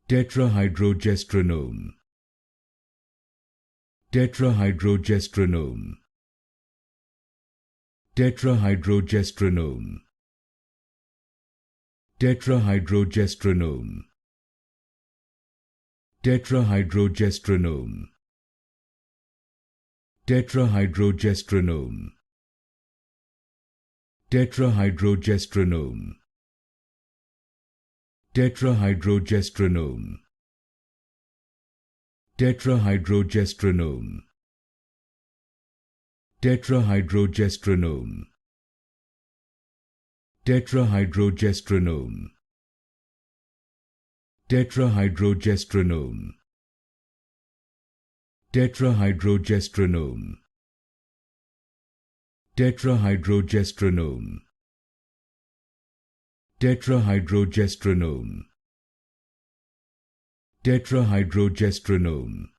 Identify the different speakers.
Speaker 1: Tetrahydrogestrinone. Tetrahydrogestrinone. Tetrahydrogestrinone. Tetrahydrogestrinone. Tetrahydrogestrinone. Tetrahydrogestrinone. Tetrahydrogestrinone. Tetrahydrogestrinone. Tetrahydrogestrinone. Tetrahydrogestrinone. Tetrahydrogestrinone. Tetrahydrogestrinone. Tetrahydrogestrinone. Tetrahydrogestrinone. Tetrahydrogestrinone. Tetrahydrogestrinone.